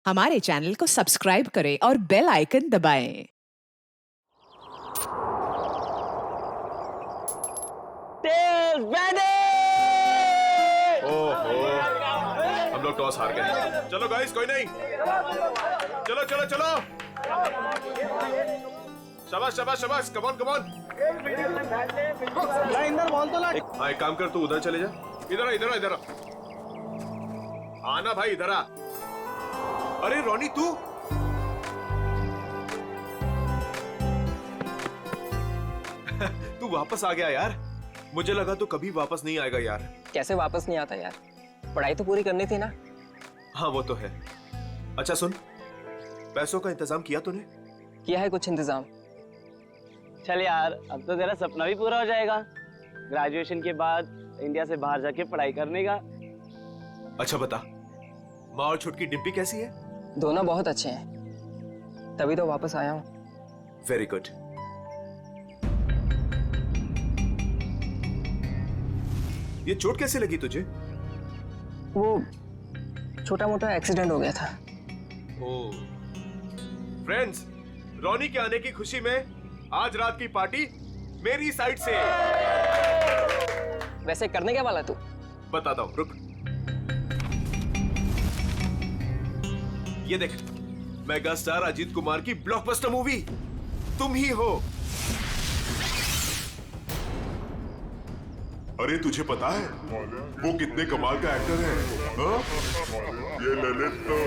हमारे चैनल को सब्सक्राइब करें और बेल आइकन दबाएं। ओहो, हम लोग टॉस हार गए। चलो गाइस, कोई नहीं, चलो चलो चलो, शाबाश शाबाश शाबाश, कम ऑन कम ऑन। हाँ, एक काम कर, तू उधर चले जा। इधर आ, इधर आ, इधर आ। आना भाई, इधर आ। अरे रोनी, तू तू वापस आ गया यार। मुझे लगा तू कभी वापस नहीं आएगा यार। कैसे वापस नहीं आता यार, पढ़ाई तो पूरी करनी थी ना। हाँ वो तो है। अच्छा सुन, पैसों का इंतजाम किया तूने? किया है कुछ इंतजाम। चल यार, अब तो तेरा सपना भी पूरा हो जाएगा, ग्रेजुएशन के बाद इंडिया से बाहर जाके पढ़ाई करने का। अच्छा बता, माँ और छुटकी डिम्पी कैसी है? दोनों बहुत अच्छे हैं, तभी तो वापस आया हूँ। Very good. ये चोट कैसे लगी तुझे? वो छोटा मोटा एक्सीडेंट हो गया था। ओह। फ्रेंड्स, रोनी के आने की खुशी में आज रात की पार्टी मेरी साइड से। वैसे करने क्या वाला तू? बताता हूं, रुक। ये देख, मेगा स्टार अजीत कुमार की ब्लॉकबस्टर मूवी तुम ही हो। अरे तुझे पता है वो कितने कमाल का एक्टर है? हाँ? ये ललित तो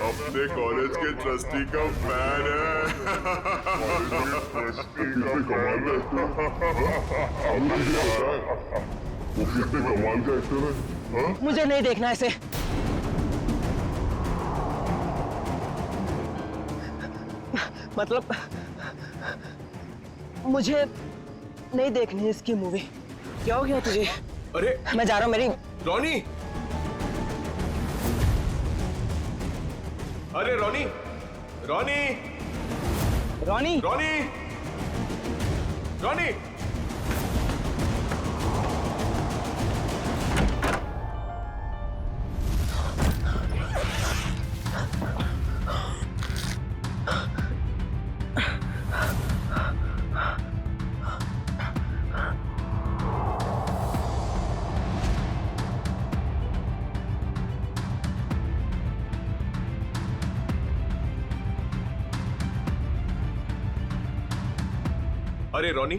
अपने कॉलेज के ट्रस्टी का फैन है। कितने कमाल का एक्टर है? वो कितने कमाल का एक्टर है? हाँ? मुझे नहीं देखना ऐसे। मतलब मुझे नहीं देखनी इसकी मूवी। क्या हो गया तुझे? अरे मैं जा रहा हूँ। मेरी रोनी, अरे रोनी, रोनी, रोनी, रोनी, रोनी। अरे रोनी,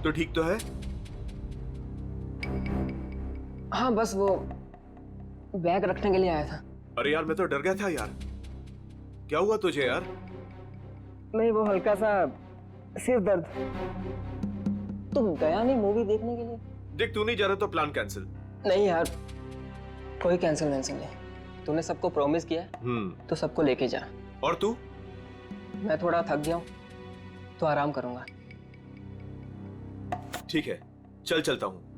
तो ठीक तो है? हाँ, बस वो बैग रखने के लिए आया था। अरे यार, मैं तो डर गया था यार। क्या हुआ तुझे यार? नहीं, वो हल्का सा सिर दर्द। तुम गया नहीं मूवी देखने के लिए? देख, तू नहीं जा रहा तो प्लान कैंसिल। नहीं यार, कोई कैंसिल नहीं। तूने सबको प्रॉमिस किया है तो सबको लेके जा। और तू? मैं थोड़ा थक गया हूँ तो आराम करूंगा। ठीक है, चल चलता हूं।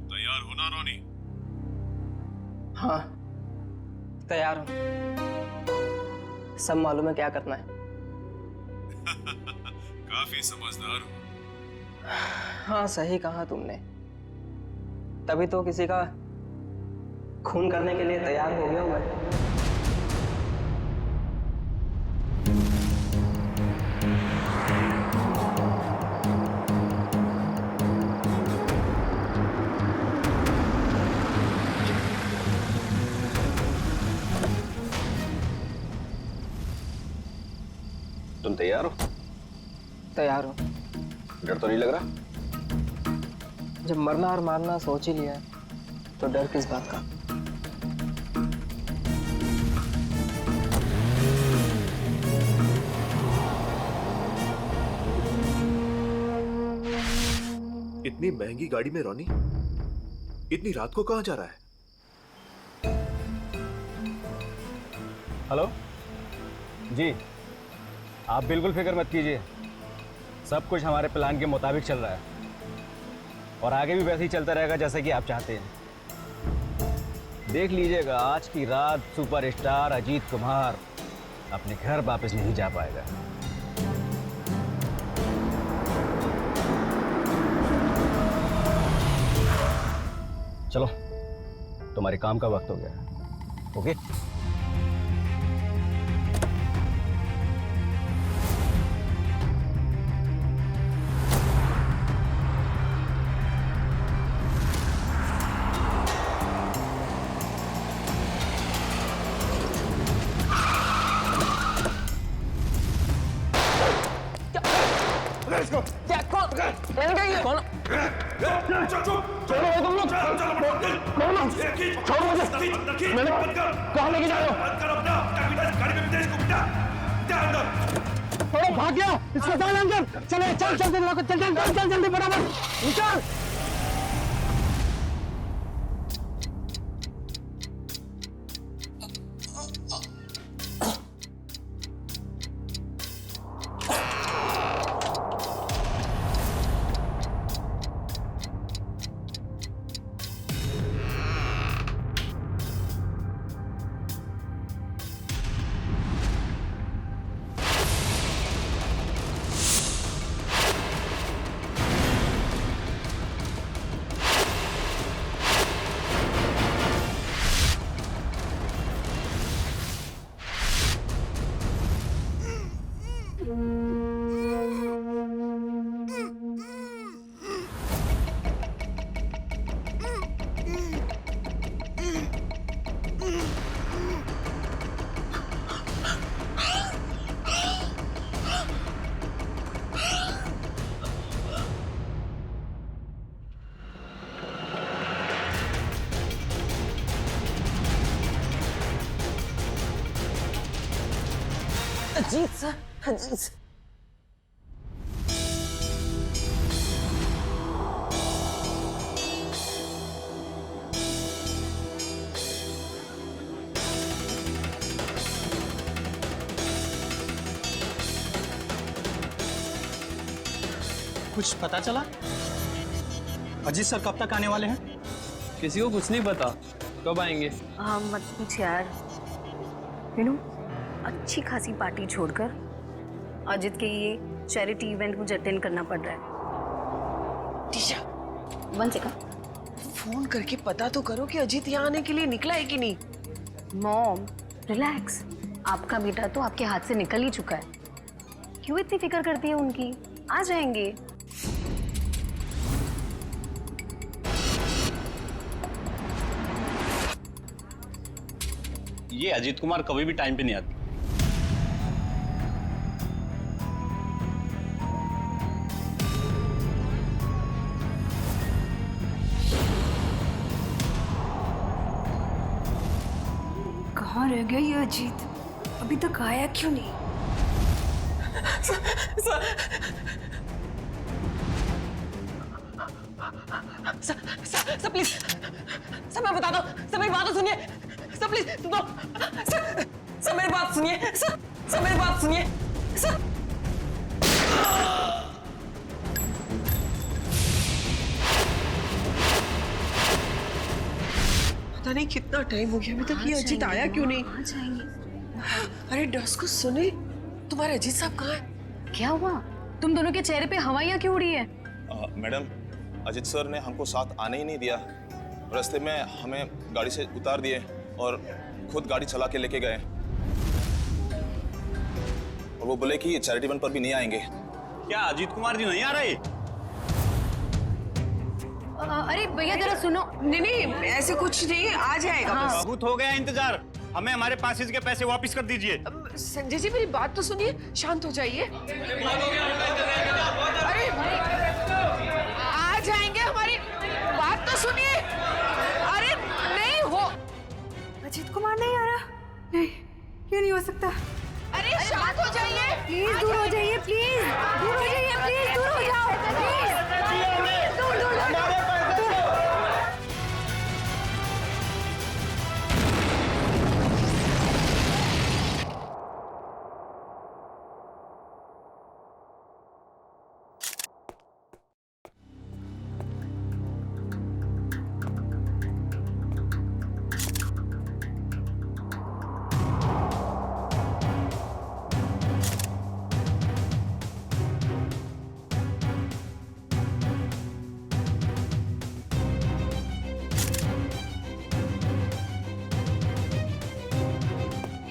तैयार होना रोनी? हाँ, तैयार हूँ। सब मालूम है क्या करना है। काफी समझदार हो। हाँ, सही कहा तुमने। तभी तो किसी का खून करने के लिए तैयार हो गया हूँ मैं। तुम तैयार हो? तैयार हूँ। डर तो नहीं लग रहा? जब मरना और मारना सोच ही लिया है तो डर किस बात का? इतनी महंगी गाड़ी में रोनी इतनी रात को कहां जा रहा है? हेलो जी, आप बिल्कुल फिक्र मत कीजिए। सब कुछ हमारे प्लान के मुताबिक चल रहा है और आगे भी वैसे ही चलता रहेगा जैसे कि आप चाहते हैं। देख लीजिएगा, आज की रात सुपरस्टार अजीत कुमार अपने घर वापस नहीं जा पाएगा। चलो, तुम्हारे काम का वक्त हो गया। ओके? भाग गया, इसको डाल अंदर। चले, चल चल चल चल चल चल जल्दी फटाफट निकल। Ajit sir, Ajit sir. कुछ पता चला? अजीत सर कब तक आने वाले हैं? किसी को कुछ नहीं पता कब आएंगे। हाँ मत पूछ यार। यू नो, अच्छी खासी पार्टी छोड़कर अजित के ये चैरिटी इवेंट मुझे अटेंड करना पड़ रहा है। टीशा, 1 सेकंड। फोन करके पता तो करो कि अजीत यहाँ आने के लिए निकला है कि नहीं। मॉम रिलैक्स, आपका बेटा तो आपके हाथ से निकल ही चुका है। क्यों इतनी फिक्र करती है उनकी? आ जाएंगे। ये अजीत कुमार कभी भी टाइम पे नहीं आते। कहाँ रह गया ये अजीत? अभी तक आया क्यों नहीं? सर प्लीज, सर मैं बता दो, सर मेरी बात तो सुनिए। सर प्लीज सुनो, सर मेरी बात सुनिए। सर मेरी बात सुनिए। सर पता नहीं कितना टाइम हो गया, अभी तक ये अजीत आया क्यों नहीं? आ जाएंगे। अरे डस को सुने, तुम्हारे अजीत साहब कहाँ हैं? क्या हुआ? तुम दोनों के चेहरे पे हवाइयाँ क्यों उड़ी है? मैडम, अजीत सर ने हमको साथ आने ही नहीं दिया। रास्ते में हमें गाड़ी से उतार दिए और खुद गाड़ी चला के लेके गए। और वो बोले कि चैरिटी इवेंट पर भी नहीं आएंगे। क्या अजीत कुमार जी नहीं आ रहे? अरे भैया जरा सुनो। नहीं ऐसे कुछ नहीं, आ जाएगा बस। बहुत हो गया इंतजार, हमें हमारे पासेज के पैसे वापस कर दीजिए। संजय जी मेरी बात तो सुनिए, शांत हो जाइए। अरे आ जाएंगे, हमारी बात तो सुनिए। अरे नहीं हो, अजीत कुमार नहीं आ रहा। नहीं, ये नहीं हो सकता। अरे शांत हो जाइए। प्लीज दूर हो जाइए, प्लीज दूर हो जाइए, प्लीज दूर हो जाओ, प्लीज दूर दूर दूर।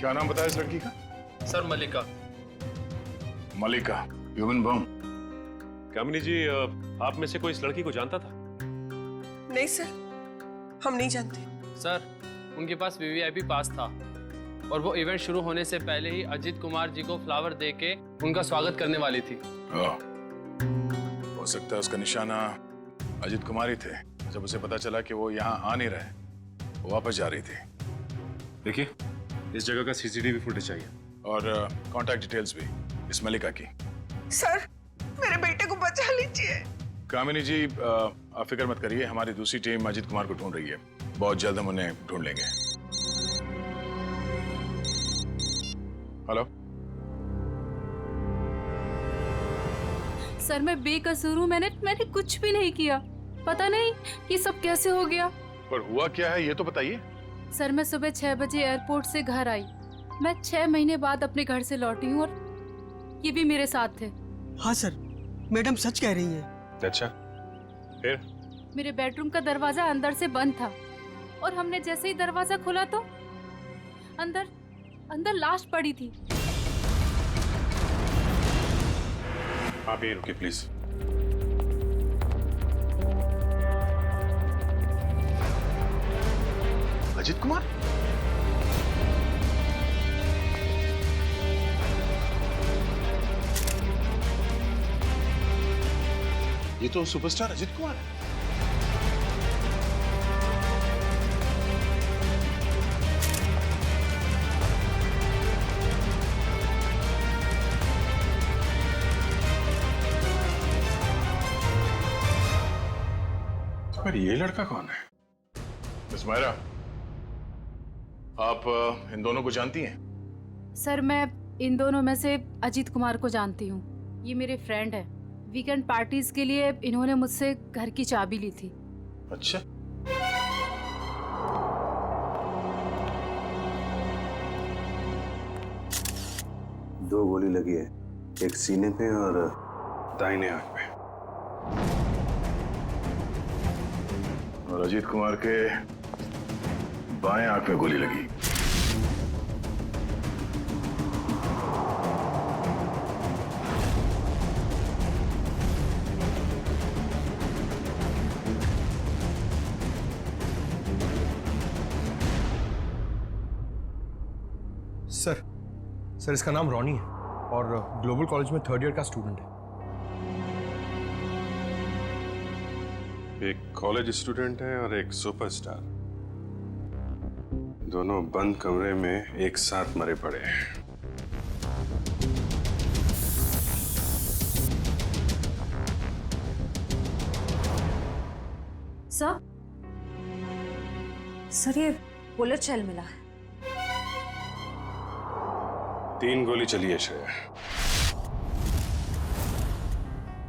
क्या नाम बताया इस लड़की का? सर मलिका। मलिका, ह्यूमन बम। कामिनी जी, आप में से कोई इस लड़की को जानता था? नहीं सर, हम नहीं जानते। सर उनके पास वीवीआईपी पास था और वो इवेंट शुरू होने से पहले ही अजीत कुमार जी को फ्लावर दे के उनका स्वागत करने वाली थी। हो सकता है उसका निशाना अजीत कुमार ही थे। जब उसे पता चला कि वो यहाँ आ नहीं रहे, वो वापस जा रही थी। देखिए, इस जगह का सीसीटीवी फुटेज चाहिए और कांटेक्ट डिटेल्स भी इस मलिका की। सर मेरे बेटे को बचा लीजिए। कामिनी जी, आप फिक्र मत करिए, हमारी दूसरी टीम अजीत कुमार को ढूंढ रही है। बहुत जल्द हम उन्हें ढूंढ लेंगे। हेलो सर, मैं बेकसूर हूँ। मैंने कुछ भी नहीं किया। पता नहीं ये सब कैसे हो गया। पर हुआ क्या है ये तो बताइए। सर मैं सुबह 6 बजे एयरपोर्ट से घर आई। मैं 6 महीने बाद अपने घर से लौटी हूँ और ये भी मेरे साथ थे। हाँ सर, मैडम सच कह रही हैं। अच्छा, फिर? मेरे बेडरूम का दरवाजा अंदर से बंद था और हमने जैसे ही दरवाजा खोला तो अंदर लाश पड़ी थी। आप यहीं रुकिए प्लीज। अजीत कुमार? ये तो सुपरस्टार अजीत कुमार है। पर ये लड़का कौन है? मिस मायरा, आप इन दोनों को जानती हैं? सर मैं इन दोनों में से अजीत कुमार को जानती हूँ। ये मेरे फ्रेंड है। वीकेंड पार्टीज के लिए इन्होंने मुझसे घर की चाबी ली थी। अच्छा, दो गोली लगी है, एक सीने पे और दाहिने आंख पे। और अजीत कुमार के बाएं आंख में गोली लगी। सर इसका नाम रॉनी है और ग्लोबल कॉलेज में 3rd ईयर का स्टूडेंट है। एक कॉलेज स्टूडेंट है और एक सुपरस्टार, दोनों बंद कमरे में एक साथ मरे पड़े हैं। सर ये बुलेट शेल मिला है। 3 गोली चली है श्रेया,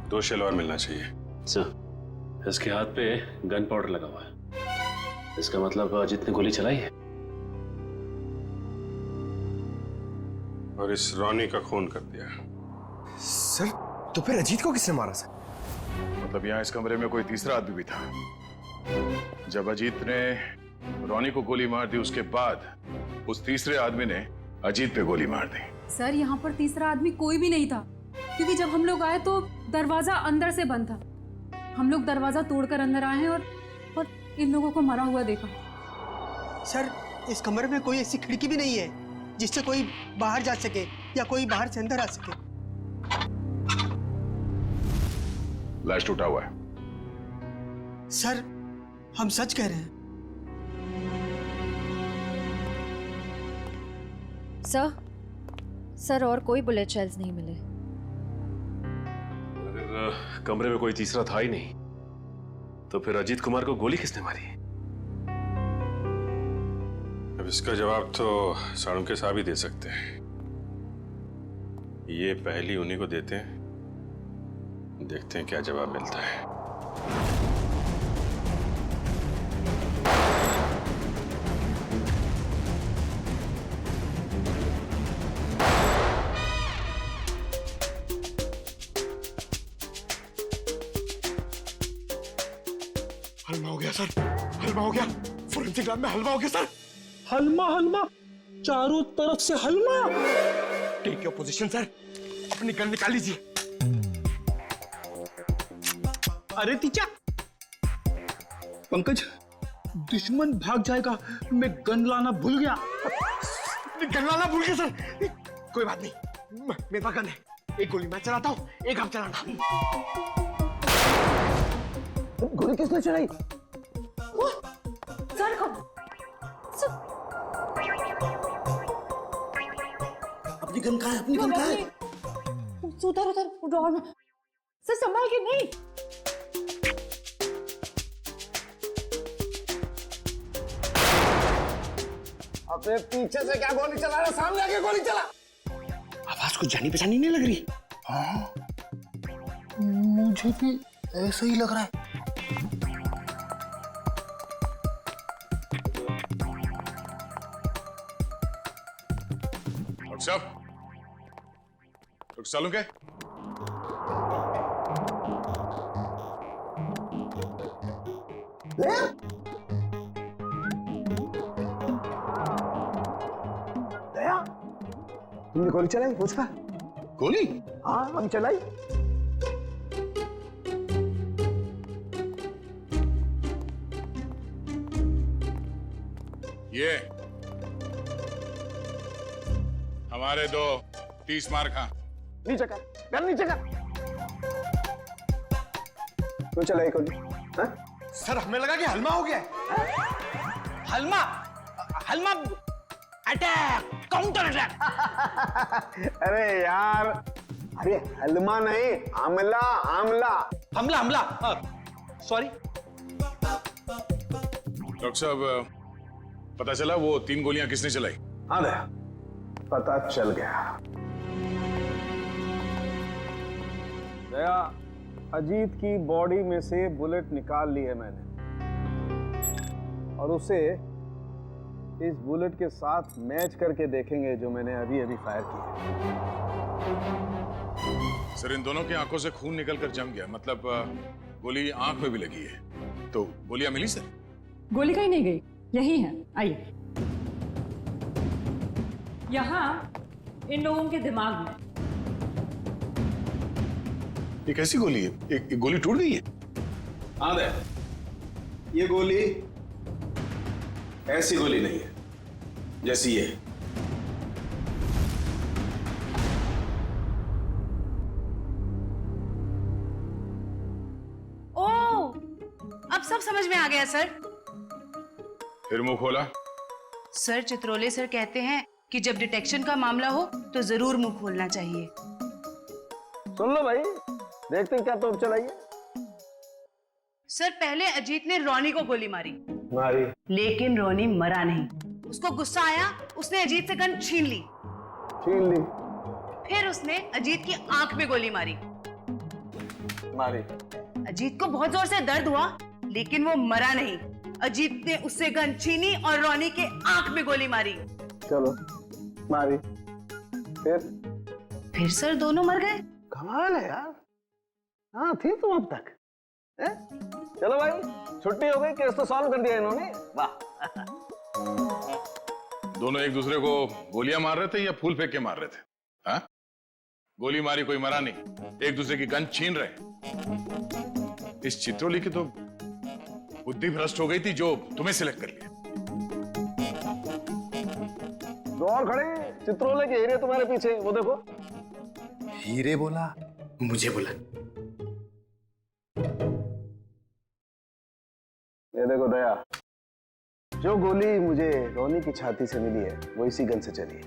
2 शेल और मिलना चाहिए। सर इसके हाथ पे गन पाउडर लगा हुआ है, इसका मतलब अजीत ने गोली चलाई है और इस रॉनी का खून कर दिया। सर तो फिर अजीत को किसने मारा सर? मतलब यहाँ इस कमरे में कोई तीसरा आदमी भी था। जब अजीत ने रॉनी को गोली मार दी, उसके बाद उस तीसरे आदमी ने अजीत पे गोली मार दी। सर यहाँ पर तीसरा आदमी कोई भी नहीं था, क्योंकि जब हम लोग आए तो दरवाजा अंदर से बंद था। हम लोग दरवाजा तोड़कर अंदर आए हैं और इन लोगों को मरा हुआ देखा। सर इस कमरे में कोई ऐसी खिड़की भी नहीं है जिससे कोई बाहर जा सके या कोई बाहर से अंदर आ सके। लाश टूटा हुआ है। सर हम सच कह रहे हैं। सर और कोई बुलेट शेल्स नहीं मिले। अगर कमरे में कोई तीसरा था ही नहीं तो फिर अजीत कुमार को गोली किसने मारी? अब इसका जवाब तो साळुंखे साहब ही दे सकते हैं। ये पहली उन्हीं को देते हैं, देखते हैं क्या जवाब मिलता है। हलवा हो गया सर, हलवा हो गया। फोरेंसिक लैब में हलवा हो गया सर। हलवा? चारों तरफ से हलवा। टेक योर पोजीशन सर, अपनी गन निकाल लीजिए। अरे तीचा, पंकज, दुश्मन भाग जाएगा, मैं गन लाना भूल गया। गन लाना भूल गया सर। कोई बात नहीं, मेरे पास गन है। एक गोली मैं चलाता हूँ, एक आप चलाना। गोली किसने चलाई? सर को अपनी गन कहाँ है? अपनी गन कहाँ है? उधर उधर ड्रॉअर में। सर संभाल के। नहीं अपने पीछे से क्या गोली चला रहा? सामने आके गोली चला। आवाज कुछ जानी पहचानी नहीं लग रही। हाँ, मुझे भी ऐसा ही लग रहा है। डॉक्टर साहब, डॉक्टर सालू क्या? दया, तुमने गोली चलाई? पूछा गोली? हाँ, हम चलाई। ये हमारे दो 30 मार खा। नीचे कर, गन नीचे कर। क्यों चलाई गोली? हाँ? सर हमें लगा कि हलमा हो गया है। हलमा हलमा अटैक, काउंटर अटैक। अरे यार, अरे हलमा नहीं, आमला आमला। हमला हमला, सॉरी। डॉक्टर साहब, पता चला वो 3 गोलियां किसने चलाई? हाँ दया, पता चल गया। दया, अजीत की बॉडी में से बुलेट निकाल ली है मैंने, और उसे इस बुलेट के साथ मैच करके देखेंगे जो मैंने अभी अभी फायर की है। सर, इन दोनों की आंखों से खून निकलकर जम गया, मतलब गोली आंख में भी लगी है। तो गोलियां मिली सर? गोली कहीं नहीं गई, यही है। आइए, यहाँ इन लोगों के दिमाग में। ये कैसी गोली है? एक गोली टूट गई है? हाँ दया, ये गोली ऐसी गोली नहीं है जैसी ये। ओह, अब सब समझ में आ गया सर। फिर मुंह खोला? सर, चित्रोले सर कहते हैं कि जब डिटेक्शन का मामला हो तो जरूर मुंह खोलना चाहिए। सुन लो भाई, देखते हैं क्या तोप चलाइए। सर, पहले अजीत ने रोनी को गोली मारी, लेकिन रोनी मरा नहीं। उसको गुस्सा आया, उसने अजीत से गन छीन ली। फिर उसने अजीत की आंख में गोली मारी। अजीत को बहुत जोर से दर्द हुआ, लेकिन वो मरा नहीं। अजीत ने उससे गन छीनी और रोनी के आंख में गोली मारी। चलो, मारी। फिर सर दोनों मर गए। कमाल है यार। हाँ, थी तुम अब तक। चलो भाई, छुट्टी हो गई, केस तो सॉल्व कर दिया इन्होंने। वाह। दोनों एक दूसरे को गोलियां मार रहे थे या फूल फेंक के मार रहे थे? हाँ? गोली मारी, कोई मरा नहीं, एक दूसरे की गन छीन रहे। इस चित्रोली की तो बुद्धि भ्रष्ट हो गई थी जो तुम्हें सिलेक्ट कर लिया। दो और खड़े, चित्रोले के हीरे तुम्हारे पीछे, वो देखो। हीरे बोला, मुझे बोला। ये देखो दया, जो गोली मुझे रोनी की छाती से मिली है वो इसी गन से चली है।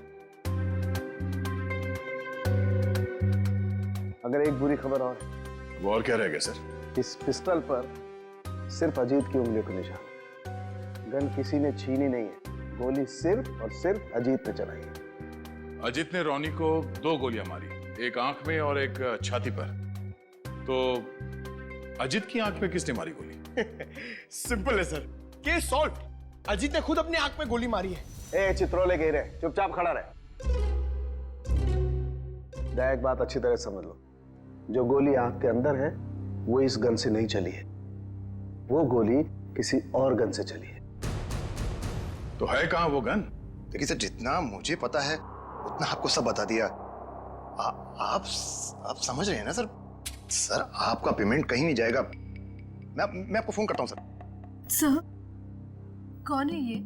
अगर एक बुरी खबर और, वो और क्या रह गया सर? इस पिस्टल पर सिर्फ अजीत की उंगलियों का निशान है। गन किसी ने छीनी नहीं है, गोली सिर्फ और सिर्फ अजीत ने चलाई है। अजीत ने रोनी को 2 गोलियां मारी, एक आंख में और एक छाती पर। तो अजीत की आंख में किसने मारी गोली? सिंपल है सर, केस सॉल्व। अजीत ने खुद अपनी आंख में गोली मारी है। ए चित्रोले के हीरे, चुपचाप खड़ा रहे। दया, एक बात अच्छी तरह समझ लो, जो गोली आंख के अंदर है वो इस गन से नहीं चली है, वो गोली किसी और गन से चली है। तो है कहां वो गन? देखिए सर, जितना मुझे पता है उतना आपको सब बता दिया। आप समझ रहे हैं ना सर? सर आपका पेमेंट कहीं नहीं जाएगा। मैं आपको फोन करता हूँ सर। सर कौन है ये?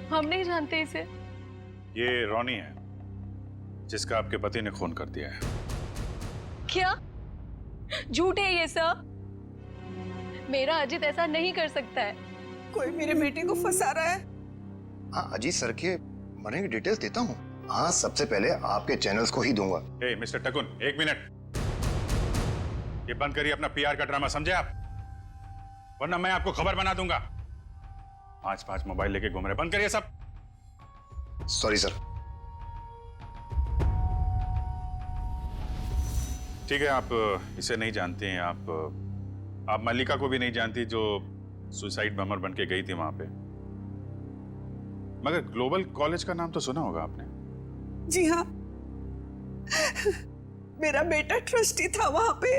हम नहीं जानते इसे। ये रॉनी है जिसका आपके पति ने खून कर दिया है। क्या झूठ है ये सर? मेरा अजित ऐसा नहीं कर सकता है। कोई मेरे बेटे को फंसा रहा है। हाँ, अजीत सर के मरने की डिटेल्स देता हूँ। हाँ, सबसे पहले आपके चैनल्स को ही दूंगा। ए, मिस्टर टकुन, 1 मिनट। ये बंद करिए अपना पीआर का ड्रामा, समझे आप? वरना मैं आपको खबर बना दूंगा। 5 मोबाइल लेके घूम रहे, बंद करिए सब। Sorry sir. ठीक है, आप इसे नहीं जानते हैं। आप मल्लिका को भी नहीं जानती जो सुसाइड बमर बन के गई थी वहां पे। मगर ग्लोबल कॉलेज का नाम तो सुना होगा आपने। जी हाँ, मेरा बेटा ट्रस्टी था वहां पे।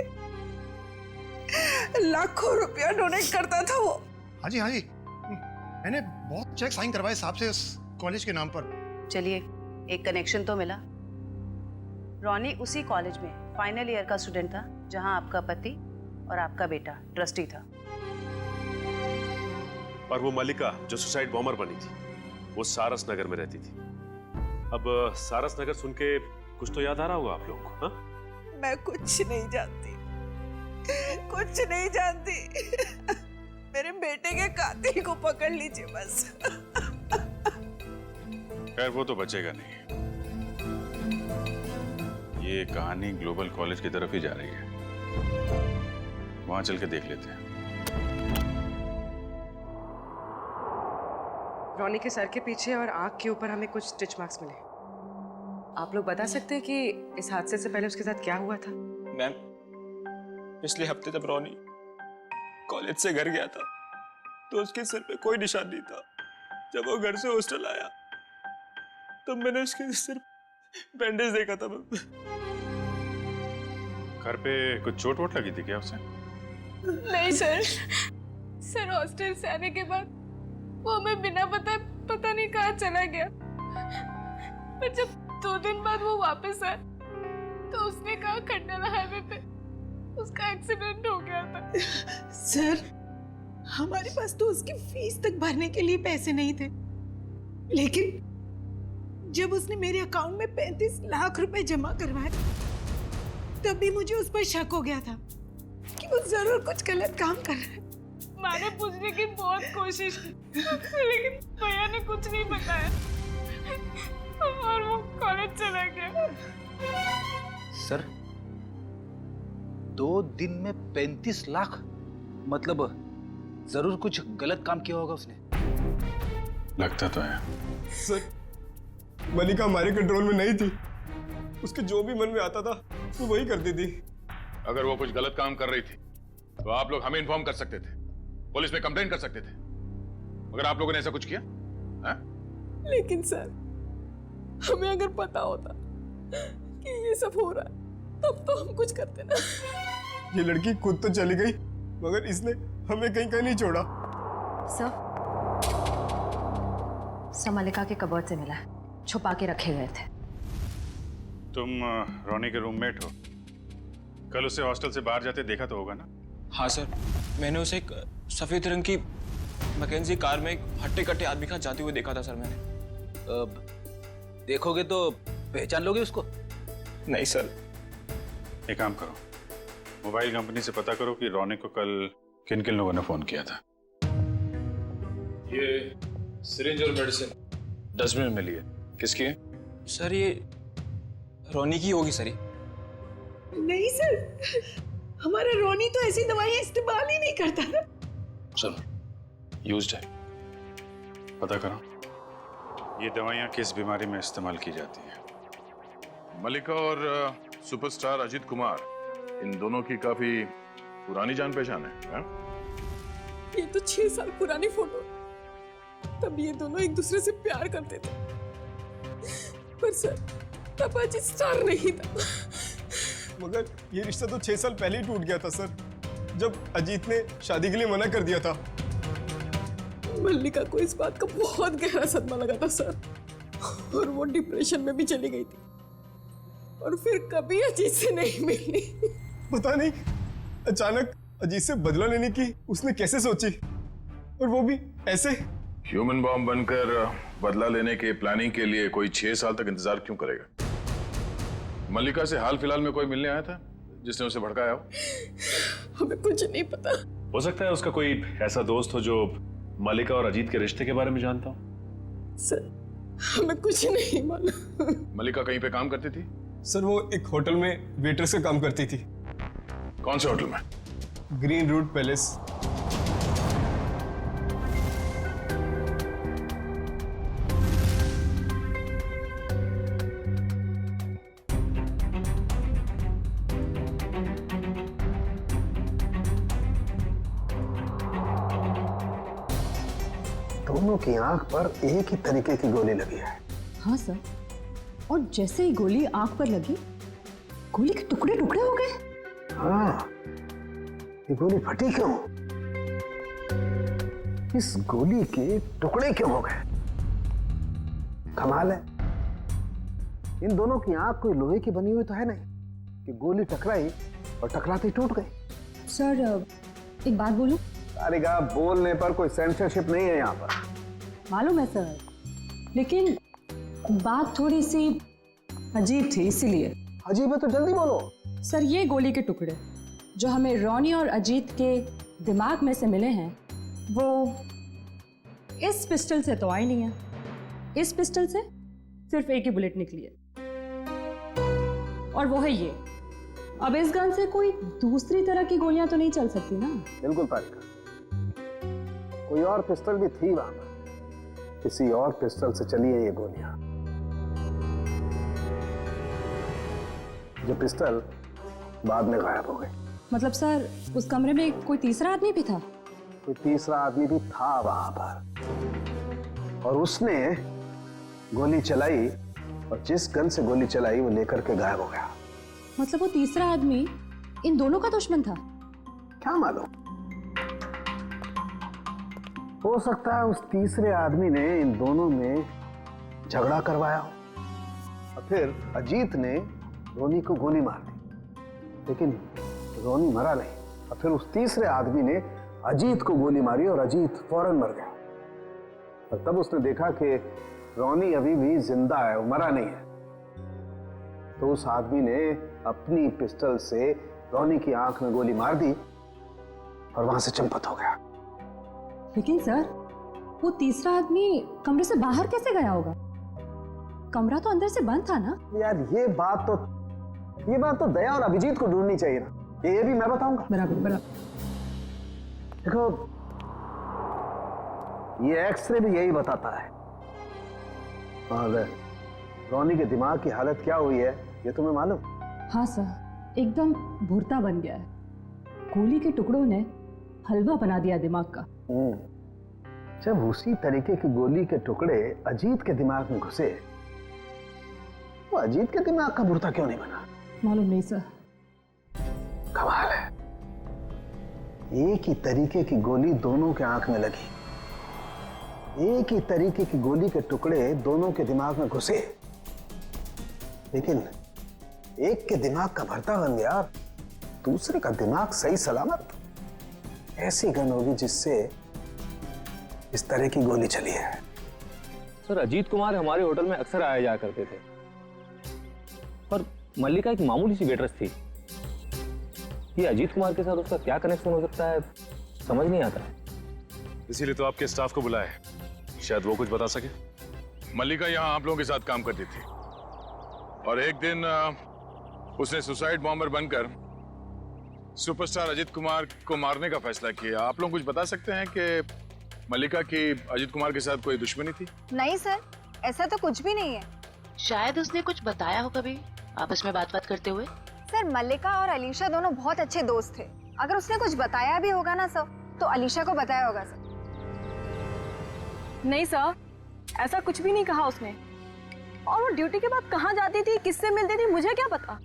लाखों रुपया डोनेट करता था वो। हाँ जी, मैंने बहुत चेक साइन करवाए साहब से उस कॉलेज के नाम पर। चलिए, एक कनेक्शन तो मिला। रॉनी उसी कॉलेज में फाइनल ईयर का स्टूडेंट था जहां आपका पति और आपका बेटा ट्रस्टी था। और वो मल्लिका जो सुसाइड बॉम्बर बनी थी, वो सारस नगर में रहती थी। अब सारस नगर सुन के कुछ तो याद आ रहा होगा आप लोगों को? हाँ? मैं कुछ नहीं जानती, कुछ नहीं जानती। मेरे बेटे के कातिल को पकड़ लीजिए बस। खैर, वो तो बचेगा नहीं। ये कहानी ग्लोबल कॉलेज की तरफ ही जा रही है। वहां चल के देख लेते हैं। रॉनी के सर के पीछे और आंख के ऊपर हमें कुछ स्टिच मार्क्स मिले। आप लोग बता सकते हैं कि इस हादसे से पहले उसके साथ क्या हुआ था? मैम, पिछले हफ्ते जब रॉनी कॉलेज से घर गया था तो उसके सिर पे कोई निशान नहीं था। जब वो घर से हॉस्टल आया तब मैंने उसके सिर बैंडेज देखा था। घर पे कुछ चोट वोट लगी थी क्या उसे? नहीं सर हॉस्टल से आने के बाद वो हमें बिना पता नहीं कहाँ चला गया। पर जब 2 दिन बाद वो वापस आया तो उसने कहा खंडाला हाईवे पे उसका एक्सीडेंट हो गया था। सर, हमारे पास तो उसकी फीस तक भरने के लिए पैसे नहीं थे, लेकिन जब उसने मेरे अकाउंट में 35 लाख रुपए जमा करवाए तब भी मुझे उस पर शक हो गया था कि वो जरूर कुछ गलत काम कर रहा है। मैंने पूछने की बहुत कोशिश की लेकिन भैया ने कुछ नहीं बताया और वो कॉलेज चला गया। सर, 2 दिन में 35 लाख? मतलब जरूर कुछ गलत काम किया होगा उसने। लगता तो है। सर, मल्लिका हमारे कंट्रोल में नहीं थी। उसके जो भी मन में आता था वो वही करती थी। अगर वो कुछ गलत काम कर रही थी तो आप लोग हमें इन्फॉर्म कर सकते थे, पुलिस में कंप्लेंट कर सकते थे। मगर आप लोगों ने ऐसा कुछ किया? है? लेकिन सर, हमें अगर पता होता कि ये सब हो रहा है तब तो हम कुछ करते ना। ये लड़की खुद तो चली गई मगर इसने हमें कहीं नहीं छोड़ा। सर मल्लिका के कबर्ड से मिला, छुपा के रखे गए थे। तुम रॉनी के रूममेट हो, कल उसे हॉस्टल से बाहर जाते देखा तो होगा ना? हाँ सर, मैंने उसे एक सफेद रंग की मैकेंजी कार में एक हट्टे-कट्टे आदमी के साथ जाते हुए देखा था सर मैंने। देखोगे तो पहचान लोगे उसको? नहीं सर। एक काम करो, मोबाइल कंपनी से पता करो कि रॉनी को कल किन किन लोगों ने फोन किया था। ये सिरिंज और मेडिसिन डस्टबिन में लिए। किसकी है? सर ये रॉनी की होगी सर। नहीं सर, हमारा रॉनी तो ऐसी दवाइयां इस्तेमाल ही नहीं करता था। चलो, यूज्ड है, पता करो ये दवाइयां किस बीमारी में इस्तेमाल की जाती हैं। मल्लिका और सुपरस्टार अजित कुमार, इन दोनों की काफी पुरानी जान पहचान है। ये तो 6 साल पुरानी फोटो। तब ये दोनों एक दूसरे से प्यार करते थे, पर सर तब अजित स्टार नहीं था। मगर ये रिश्ता तो 6 साल पहले ही टूट गया था सर, जब अजीत ने शादी के लिए मना कर दिया था। मल्लिका को इस बात का बहुत गहरा सदमा लगा था सर, और वो डिप्रेशन में भी चली गई थी और फिर कभी अजीत से नहीं मिली। पता नहीं अचानक अजीत से बदला लेने की उसने कैसे सोची, और वो भी ऐसे। ह्यूमन बॉम्ब बनकर बदला लेने के प्लानिंग के लिए कोई 6 साल तक इंतजार क्यों करेगा? मल्लिका से हाल फिलहाल में कोई मिलने आया था जिसने उसे भड़काया हो? हमें कुछ नहीं पता। हो सकता है उसका कोई ऐसा दोस्त हो जो मल्लिका और अजीत के रिश्ते के बारे में जानता हो। सर हमें कुछ नहीं मालूम। मल्लिका कहीं पे काम करती थी? सर वो एक होटल में वेट्रेस का काम करती थी। कौन से होटल में? Green Root Palace. दोनों की आंख पर एक ही तरीके की गोली लगी है। हाँ सर, और जैसे ही गोली आंख पर लगी, गोली के टुकड़े टुकड़े हो गए। हाँ, ये गोली फटी क्यों? इस गोली के टुकड़े क्यों हो गए? कमाल है, इन दोनों की आंख कोई लोहे की बनी हुई तो है नहीं कि गोली टकराई और टकराते टूट गई। सर एक बात बोलूं? अरे गा, बोलने पर कोई सेंसरशिप नहीं है यहाँ पर। मालूम है सर, लेकिन बात थोड़ी सी अजीब थी, इसीलिए। अजीब है तो जल्दी बोलो। सर ये गोली के टुकड़े जो हमें रॉनी और अजीत के दिमाग में से मिले हैं, वो इस पिस्टल से तो आई नहीं है। इस पिस्टल से सिर्फ एक ही बुलेट निकली है, और वो है ये। अब इस गन से कोई दूसरी तरह की गोलियां तो नहीं चल सकती ना? बिल्कुल पारिका, कोई और पिस्टल भी थी वहां पर, किसी और पिस्टल से चली है ये गोलियां। जो पिस्टल बाद में गायब हो गई। मतलब सर उस कमरे में कोई तीसरा आदमी भी था? कोई तीसरा आदमी भी था वहां पर, और उसने गोली चलाई, और जिस गन से गोली चलाई वो लेकर के गायब हो गया। मतलब वो तीसरा आदमी इन दोनों का दुश्मन था? क्या मालूम, हो सकता है उस तीसरे आदमी ने इन दोनों में झगड़ा करवाया हो, और फिर अजीत ने रोनी को गोली मार दी, लेकिन रोनी मरा नहीं, और फिर उस तीसरे आदमी ने अजीत को गोली मारी और अजीत फौरन मर गया। और तब उसने देखा कि रोनी अभी भी जिंदा है, वो मरा नहीं है, तो उस आदमी ने अपनी पिस्टल से रोनी की आंख में गोली मार दी और वहां से चंपत हो गया। लेकिन सर वो तीसरा आदमी कमरे से बाहर कैसे गया होगा? कमरा तो अंदर से बंद था ना? यार ये बात तो दया और अभिजीत को ढूंढनी चाहिए ना, ये भी मैं बताऊंगा। बराबर बराबर। देखो ये एक्सरे भी यही बताता है, और रोनी के दिमाग की हालत क्या हुई है ये तुम्हें मालूम? हाँ सर, एकदम भुरता बन गया है। गोली के टुकड़ों ने हलवा बना दिया दिमाग का। जब उसी तरीके की गोली के टुकड़े अजीत के दिमाग में घुसे, तो अजीत के दिमाग का भुरता क्यों नहीं बना? मालूम नहीं सर। कमाल है, एक ही तरीके की गोली दोनों के आंख में लगी, एक ही तरीके की गोली के टुकड़े दोनों के दिमाग में घुसे, लेकिन एक के दिमाग का भरता बन गया, दूसरे का दिमाग सही सलामत। ऐसी गन होगी जिससे इस तरह की गोली चली है। सर अजीत कुमार हमारे होटल में अक्सर आया जाया करते थे, और मल्लिका एक मामूली सी वेट्रेस थी। ये अजीत कुमार के साथ उसका क्या कनेक्शन हो सकता है, समझ नहीं आता है। इसीलिए तो आपके स्टाफ को बुलाया है, शायद वो कुछ बता सके। मल्लिका यहाँ आप लोगों के साथ काम करती थी, और एक दिन उसने सुसाइड बॉम्बर बनकर सुपरस्टार अजीत कुमार को मारने का फैसला किया। आप लोग कुछ बता सकते हैं कि मल्लिका की अजीत कुमार के साथ कोई दुश्मनी थी? नहीं सर, ऐसा तो कुछ भी नहीं है। शायद उसने कुछ बताया हो कभी आपस में बात करते हुए। सर मल्लिका और अलीशा दोनों बहुत अच्छे दोस्त थे। अगर उसने कुछ बताया भी होगा ना सर, तो अलीशा को बताया होगा सर। नहीं सर, ऐसा कुछ भी नहीं कहा उसने। और वो ड्यूटी के बाद कहाँ जाती थी, किससे मिलती थी, मुझे क्या पता।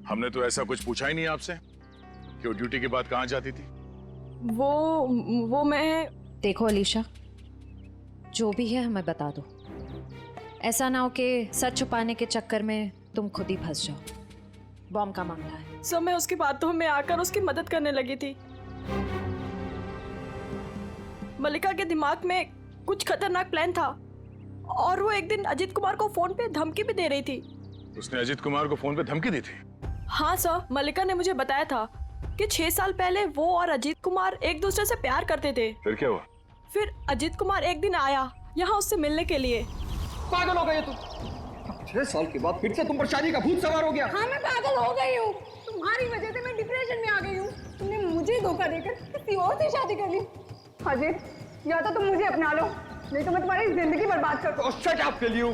हमने तो ऐसा कुछ पूछा ही नहीं आपसे कि वो ड्यूटी के बाद कहाँ जाती थी। वो मैं देखो अलीशा, जो भी है हमें बता दो। ऐसा ना हो कि सच छुपाने के चक्कर में तुम खुद ही फंस जाओ। बॉम्ब का मामला है। सर मैं उसकी बातों में आकर उसकी मदद करने लगी थी। मल्लिका के दिमाग में कुछ खतरनाक प्लान था और वो एक दिन अजीत कुमार को फोन पे धमकी भी दे रही थी। उसने अजीत कुमार को फोन पे धमकी दी थी? हाँ सर, मल्लिका ने मुझे बताया था कि 6 साल पहले वो और अजीत कुमार एक दूसरे से प्यार करते थे। फिर क्या हुआ? फिर अजीत कुमार एक दिन आया यहाँ उससे मिलने के लिए। पागल हो गई तुम? 6 साल के बाद फिर से तुम पर शादी का भूत सवार हो गया। हाँ मैं पागल हो गई हूँ, तुम्हारी वजह से मैं डिप्रेशन में आ गई हूँ। तुमने मुझे धोखा देकर किसी और से शादी कर ली। अजीत, या तो तुम मुझे अपना लो, नहीं तो मैं तुम्हारी जिंदगी बर्बाद कर दूँ। शट अप के लिए।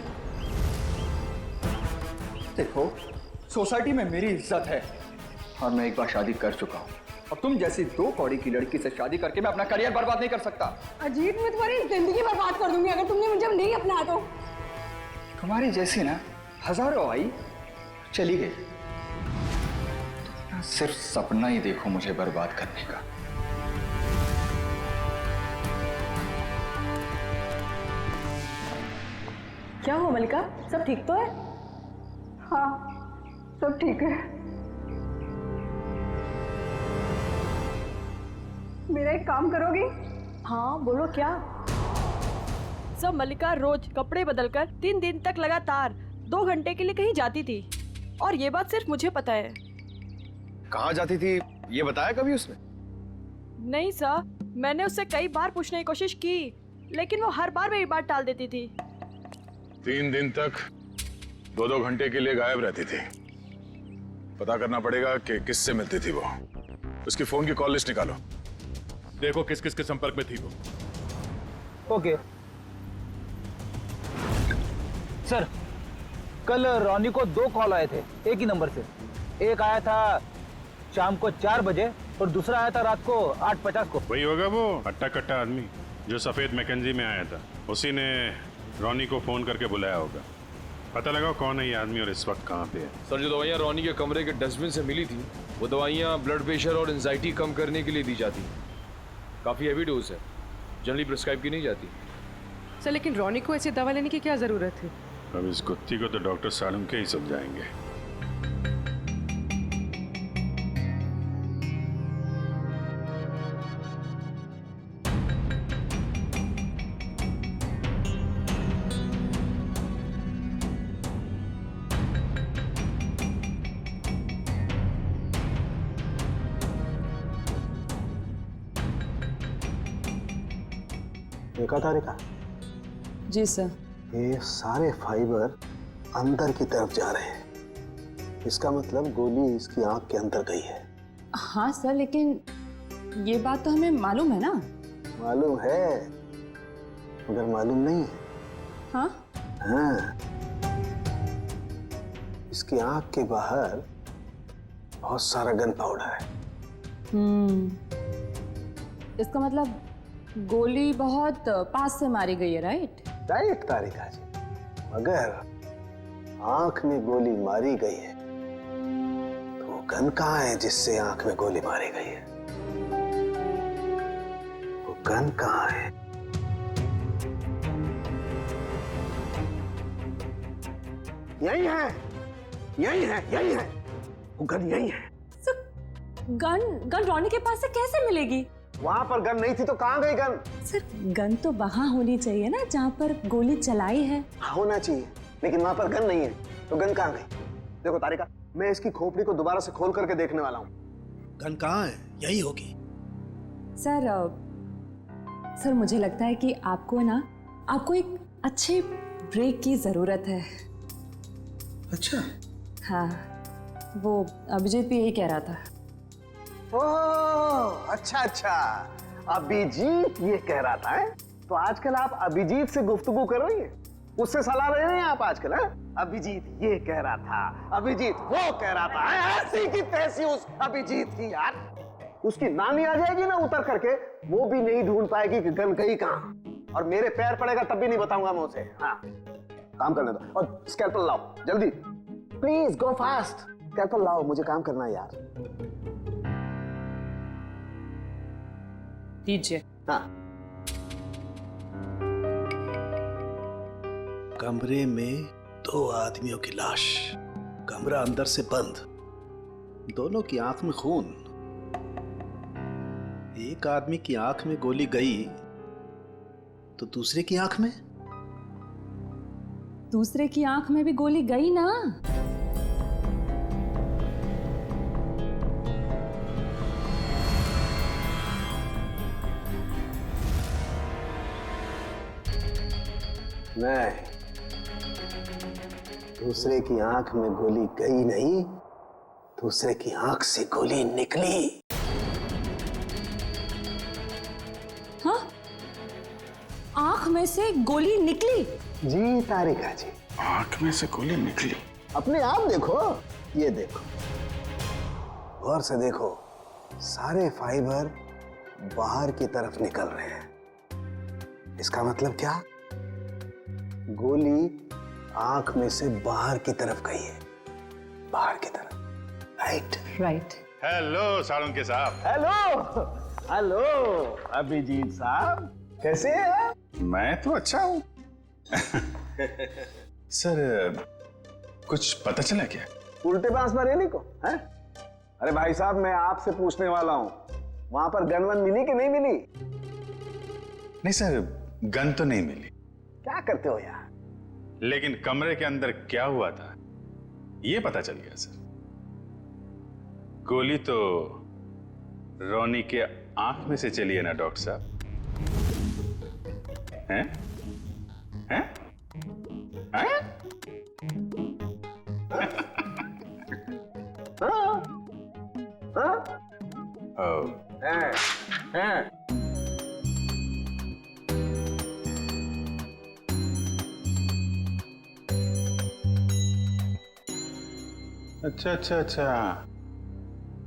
देखो, सोसाइटी में मेरी इज्जत है और मैं एक बार शादी कर चुका हूँ। अब तुम जैसी 2 कौड़ी की लड़की से शादी करके मैं अपना करियर बर्बाद नहीं कर सकता। अजीत, मैं तुम्हारी जिंदगी बर्बाद कर दूंगी अगर तुमने मुझे नहीं अपना तो। तुम्हारी जैसी ना हजारों आई, चली गई। तुम सिर्फ सपना ही देखो मुझे बर्बाद करने का। क्या हुआ मल्लिका, सब ठीक तो है? हाँ, सब ठीक है। मेरा एक काम करोगी? हाँ बोलो, क्या? सब मल्लिका रोज कपड़े बदलकर 3 दिन तक लगातार 2 घंटे के लिए कहीं जाती थी और ये बात सिर्फ मुझे पता है। कहाँ जाती थी ये बताया कभी उसने? नहीं सर, मैंने उससे कई बार पूछने की कोशिश की लेकिन वो हर बार मेरी बात टाल देती थी। 3 दिन तक 2-2 घंटे के लिए गायब रहती थी। पता करना पड़ेगा कि किससे मिलती थी वो। उसकी फोन की कॉल लिस्ट निकालो, देखो किस किस के संपर्क में थी वो। ओके सर, कल रोनी को 2 कॉल आए थे एक ही नंबर से। एक आया था शाम को 4 बजे और दूसरा आया था रात को 8:50 को। वही होगा वो हट्टा कट्टा आदमी जो सफेद मैकेंजी में आया था। उसी ने रोनी को फोन करके बुलाया होगा। पता लगाओ कौन है ये आदमी और इस वक्त कहाँ पे है। सर, जो दवाइयाँ रोनी के कमरे के डस्टबिन से मिली थी वो दवाइयाँ ब्लड प्रेशर और एंजाइटी कम करने के लिए दी जाती। काफ़ी हैवी डोज है, जनरली प्रिस्क्राइब की नहीं जाती। सर लेकिन रोनी को ऐसी दवा लेने की क्या जरूरत है? अब इस कुत्ती को तो डॉक्टर सालुंके ही समझाएंगे। देखा तारिका? जी सर। ये सारे फाइबर अंदर की तरफ जा रहे हैं। इसका मतलब गोली इसकी आंख के अंदर गई है। हाँ सर, लेकिन ये बात तो हमें मालूम है ना। मालूम है मगर मालूम नहीं है। हाँ? हाँ, इसकी आंख के बाहर बहुत सारा गन पाउडर है। इसका मतलब गोली बहुत पास से मारी गई है, राइट? राइट तारिका जी, मगर आंख में गोली मारी गई है तो गन कहाँ है जिससे आंख में गोली मारी गई है? वो गन कहाँ है? यही है, यही है, यही है, वो गन यही है। गन रोनी के पास से कैसे मिलेगी? वहां पर गन नहीं थी तो कहाँ गई गन? सर गन तो वहां होनी चाहिए ना जहां पर गोली चलाई है। होना चाहिए, लेकिन वहां पर गन नहीं है तो गन कहाँ गई? देखो तारिका, मैं इसकी खोपड़ी को दोबारा से खोल करके देखने वाला हूँ। गन कहाँ है? यही होगी। सर मुझे लगता है कि आपको एक अच्छे ब्रेक की जरूरत है। अच्छा? हाँ, वो अभिजीत भी यही कह रहा था। ओह अच्छा अच्छा, अभिजीत ये कह रहा था है? तो आजकल आप अभिजीत से गुफ्तगू कर रही हैं, उससे सलाह ले रहे हैं आप आजकल? है अभिजीत ये कह रहा था, अभिजीत वो कह रहा था, ऐसी की तैसी उस अभिजीत की। यार उसकी नानी आ जाएगी ना उतर करके, वो भी नहीं ढूंढ पाएगी कि गन गई कहाँ, और मेरे पैर पड़ेगा तब भी नहीं बताऊंगा मैं उसे। हाँ काम करने दो, और स्कैल्पल लाओ जल्दी, प्लीज गो फास्ट। स्कैल्पल लाओ, मुझे काम करना है यार। दीजिए। हाँ कमरे में 2 आदमियों की लाश, कमरा अंदर से बंद, दोनों की आंख में खून। एक आदमी की आंख में गोली गई तो दूसरे की आंख में? दूसरे की आंख में भी गोली गई ना। नहीं, दूसरे की आंख में गोली गई नहीं, दूसरे की आंख से गोली निकली। हाँ? आंख में से गोली निकली? जी तारिका जी, आंख में से गोली निकली। अपने आप देखो, ये देखो, गौर से देखो, सारे फाइबर बाहर की तरफ निकल रहे हैं। इसका मतलब क्या? गोली आंख में से बाहर की तरफ गई है, बाहर की तरफ। Right right. हेलो साळुंके साहब। हेलो हेलो अभिजीत साहब, कैसे हैं आप? मैं तो अच्छा हूँ। सर, कुछ पता चला क्या? उल्टे बांस बरेली को हैं? अरे भाई साहब, मैं आपसे पूछने वाला हूँ, वहां पर गन वन मिली कि नहीं मिली? नहीं सर, गन तो नहीं मिली। क्या करते हो यार? लेकिन कमरे के अंदर क्या हुआ था ये पता चल गया सर। गोली तो रोनी के आंख में से चली है ना डॉक्टर साहब? हैं? हैं? हैं? हैं? अच्छा अच्छा अच्छा,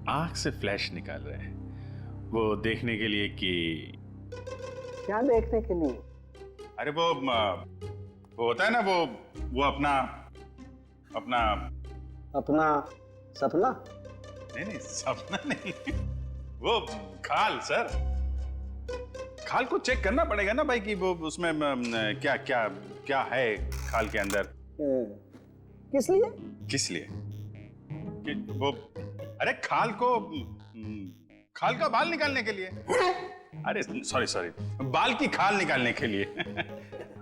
आंख से फ्लैश निकाल रहे हैं वो देखने के लिए कि क्या देखने के लिए? अरे वो होता है ना, वो अपना सपना? नहीं सपना नहीं, वो खाल सर, खाल को चेक करना पड़ेगा ना भाई कि वो उसमें क्या क्या क्या है खाल के अंदर। किस लिए? किस लिए? कि वो, अरे खाल का बाल निकालने के लिए। अरे सॉरी, बाल की खाल निकालने के लिए।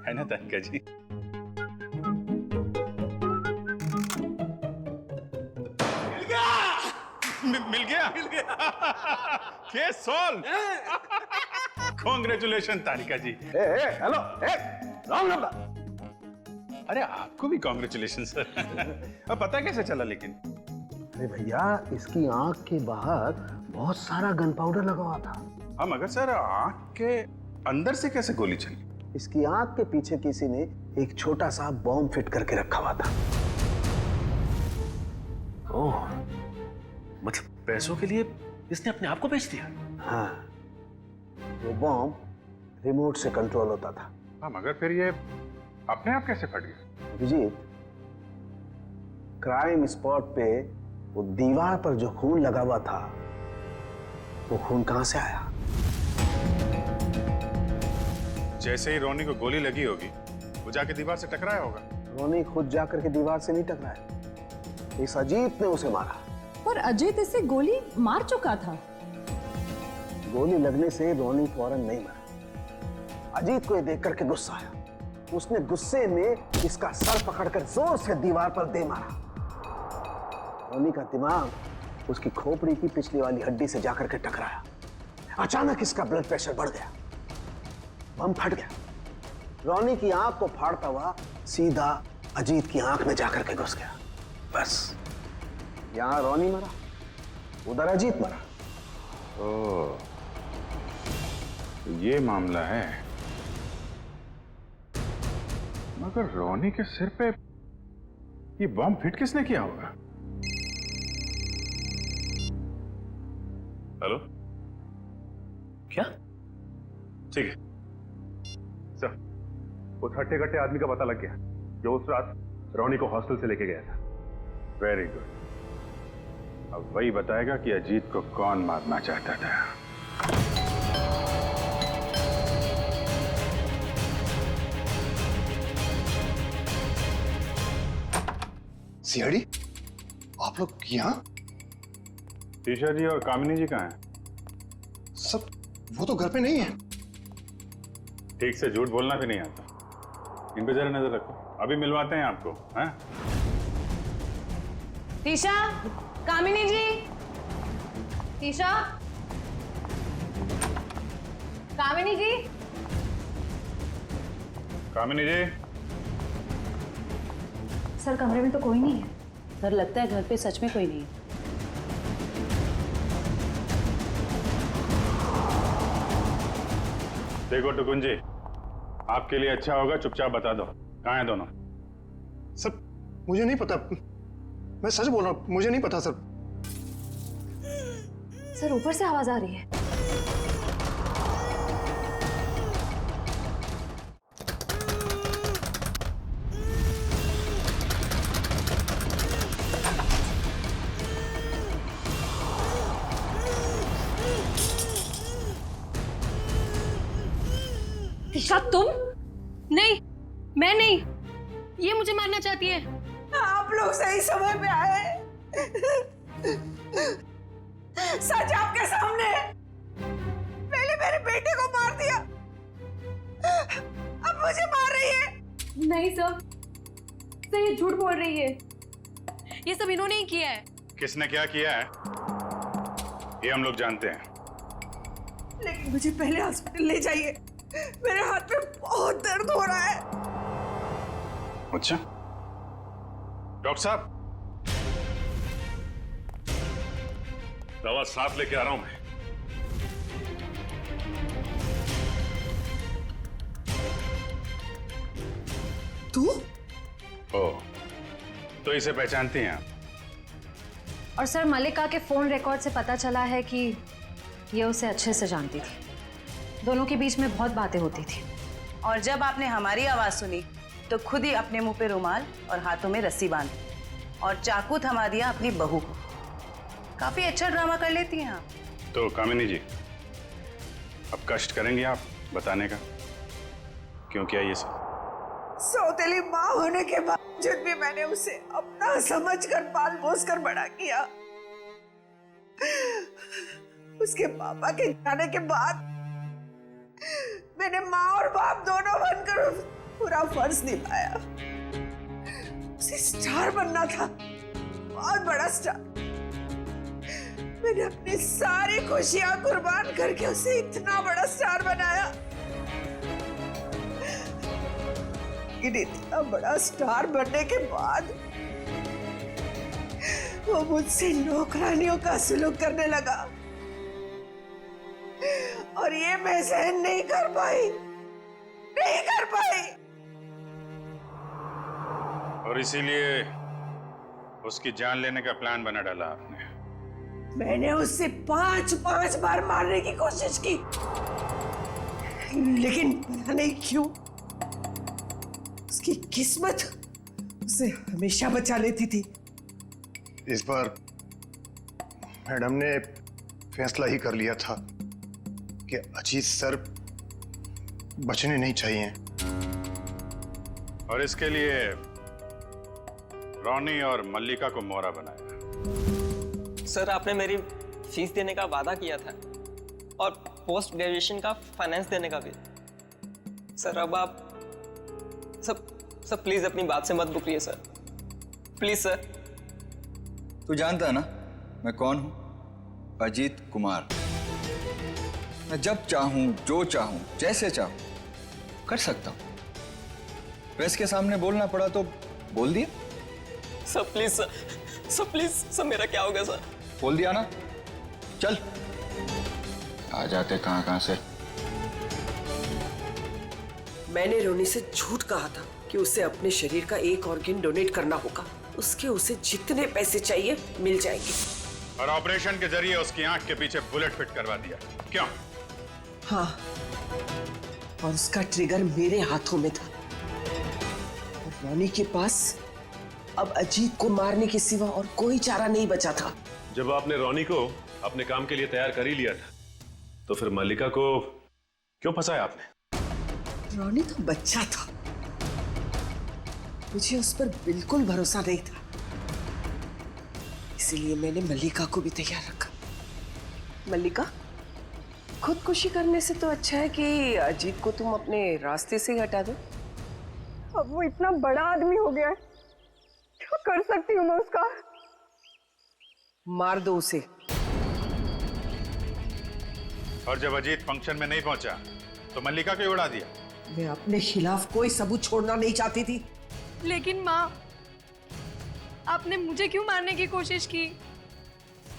है ना तारिका जी? मिल गया case solve. Congratulation Tarika ji. Hello, wrong number. अरे आपको भी कांग्रेचुलेशन सर। अब पता कैसे चला लेकिन? अरे भैया, इसकी आंख के बाहर बहुत सारा गन पाउडर लगा हुआ था। हाँ मगर सर, आंख के अंदर से कैसे गोली चली? इसकी आंख के पीछे किसी ने एक छोटा सा बॉम्ब फिट करके रखा हुआ था। ओह, मतलब पैसों के लिए इसने अपने आप को बेच दिया? हाँ, वो बॉम्ब रिमोट से कंट्रोल होता था। हाँ मगर फिर ये अपने आप कैसे फट गया? अभिजीत, क्राइम स्पॉट पे वो दीवार पर जो खून लगा हुआ था, वो खून कहां से आया? जैसे ही रोनी को गोली लगी होगी, वो जाके दीवार से टकराया होगा। रोनी खुद जाकर के दीवार से नहीं टकराया, इस अजीत ने उसे मारा। पर अजीत इसे गोली मार चुका था। गोली लगने से रोनी फौरन नहीं मरा। अजीत को ये देख करके गुस्सा आया, उसने गुस्से में इसका सर पकड़कर जोर से दीवार पर दे मारा। रोनी का दिमाग उसकी खोपड़ी की पिछली वाली हड्डी से जाकर के टकराया। अचानक इसका ब्लड प्रेशर बढ़ गया, बम फट गया। रोनी की आंख को फाड़ता हुआ सीधा अजीत की आंख में जाकर के घुस गया। बस, यहां रोनी मरा, उधर अजीत मरा। ओह, ये मामला है। मगर रोनी के सिर पे ये बॉम्ब फिट किसने किया होगा? हेलो, क्या? ठीक है सर, उस हट्टे कट्टे आदमी का पता लग गया जो उस रात रोनी को हॉस्टल से लेके गया था। वेरी गुड, अब वही बताएगा कि अजीत को कौन मारना चाहता था। सीआईडी? आप लोग यहाँ? टीशा जी और कामिनी जी कहाँ हैं? सब वो तो घर पे नहीं है। ठीक से झूठ बोलना भी नहीं आता। इन पे जरा नजर रखो, अभी मिलवाते हैं आपको। हैं? टीशा, कामिनी जी, टीशा, कामिनी जी, कामिनी जी। सर कमरे में तो कोई नहीं है। सर लगता है घर पे सच में कोई नहीं है। देखो टुकुन जी, आपके लिए अच्छा होगा चुपचाप बता दो कहाँ हैं दोनों। सर मुझे नहीं पता, मैं सच बोल रहा हूँ, मुझे नहीं पता सर। सर ऊपर से आवाज आ रही है। ईशा तुम? नहीं, मैं नहीं। ये मुझे मारना चाहती है। आप लोग सही समय पे आए। सच आपके सामने है। पहले मेरे बेटे को मार दिया, अब मुझे मार रही है। नहीं सर, ये झूठ बोल रही है। ये सब इन्होंने ही किया है। किसने क्या किया है ये हम लोग जानते हैं। लेकिन मुझे पहले हॉस्पिटल ले जाइए, मेरे हाथ में बहुत दर्द हो रहा है। अच्छा डॉक्टर साहब, दवा साफ लेके आ रहा हूं मैं। तू? ओह, तो इसे पहचानती हैं आप? और सर मल्लिका के फोन रिकॉर्ड से पता चला है कि ये उसे अच्छे से जानती थी। दोनों के बीच में बहुत बातें होती थी। और जब आपने हमारी आवाज सुनी तो खुद ही अपने मुंह पे रुमाल और हाथों में रस्सी बांधी और चाकू थमा दिया अपनी बहू को। काफी अच्छा ड्रामा कर लेती हैं आप। तो कामिनी जी, अब कष्ट करेंगी आप बताने का क्यों किया ये सब? सौतेली माँ होने के बावजूद भी मैंने उसे अपना समझकर पाल पोस कर बड़ा किया। उसके पापा के जाने के बाद मैंने माँ और बाप दोनों बनकर पूरा फर्ज निभाया। उसे स्टार बनना था, बहुत बड़ा स्टार। मैंने अपनी सारी खुशियां कुर्बान करके उसे इतना बड़ा स्टार बनाया। लेकिन इतना बड़ा स्टार बनने के बाद वो मुझसे नौकरानियों का सुलूक करने लगा और ये मैं सहन नहीं कर पाई। और इसीलिए उसकी जान लेने का प्लान बना डाला आपने। मैंने उससे 5 बार मारने की कोशिश की, लेकिन पता नहीं क्यों उसकी किस्मत उसे हमेशा बचा लेती थी। इस बार मैडम ने फैसला ही कर लिया था कि अजीत सर बचने नहीं चाहिए। और इसके लिए रोनी और मल्लिका को मोहरा बनाया। सर आपने मेरी फीस देने का वादा किया था और पोस्ट ग्रेजुएशन का फाइनेंस देने का भी। सर अब आप सब प्लीज अपनी बात से मत रुकिए सर, प्लीज सर। तू जानता है ना मैं कौन हूं? अजीत कुमार। मैं जब चाहूं, जो चाहूं, जैसे चाहूं कर सकता हूं। प्रेस के सामने बोलना पड़ा तो बोल दिया। Sir please sir please sir, मेरा क्या हो गया सर? बोल दिया ना, चल। आ जाते कहां से। मैंने रोनी से झूठ कहा था कि उसे अपने शरीर का एक ऑर्गन डोनेट करना होगा। उसके उसे जितने पैसे चाहिए मिल जाएंगे। और ऑपरेशन के जरिए उसकी आंख के पीछे बुलेट फिट करवा दिया। क्यों? हाँ, और उसका ट्रिगर मेरे हाथों में था। और रोनी के पास अब अजीत को मारने के सिवा और कोई चारा नहीं बचा था। जब आपने रोनी को अपने काम के लिए तैयार कर ही लिया था तो फिर मल्लिका को क्यों फंसाया आपने? रोनी तो बच्चा था, मुझे उस पर बिल्कुल भरोसा नहीं था। इसीलिए मैंने मल्लिका को भी तैयार रखा। मल्लिका, खुदकुशी करने से तो अच्छा है कि अजीत को तुम अपने रास्ते से हटा दो। अब वो इतना बड़ा आदमी हो गया है, क्या कर सकती हूँ मैं उसका? मार दो उसे। और जब अजीत फंक्शन में नहीं पहुंचा तो मल्लिका को उड़ा दिया। मैं अपने खिलाफ कोई सबूत छोड़ना नहीं चाहती थी। लेकिन माँ, आपने मुझे क्यों मारने की कोशिश की?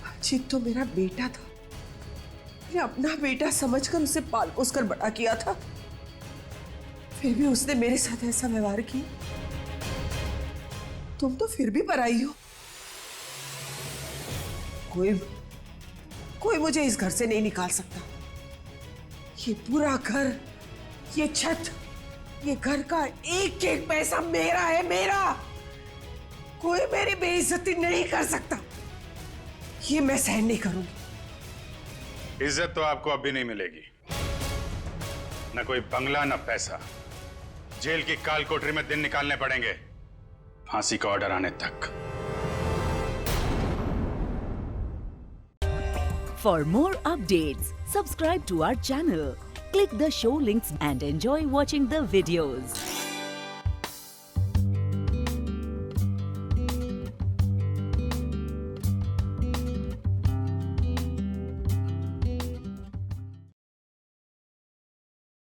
अजीत तो मेरा बेटा था, मैं अपना बेटा समझकर उसे पाल पोस कर बड़ा किया था, फिर भी उसने मेरे साथ ऐसा व्यवहार किया। तुम तो फिर भी पराई हो। कोई मुझे इस घर से नहीं निकाल सकता। ये पूरा घर, ये छत, ये घर का एक एक पैसा मेरा है, मेरा। कोई मेरी बेइज्जती नहीं कर सकता। ये मैं सहन नहीं करूंगी। इज्जत तो आपको अब भी नहीं मिलेगी। न कोई बंगला, न पैसा। जेल की काल कोठरी में दिन निकालने पड़ेंगे, फांसी का ऑर्डर आने तक। For more updates, subscribe to our channel, click the show links and enjoy watching the videos.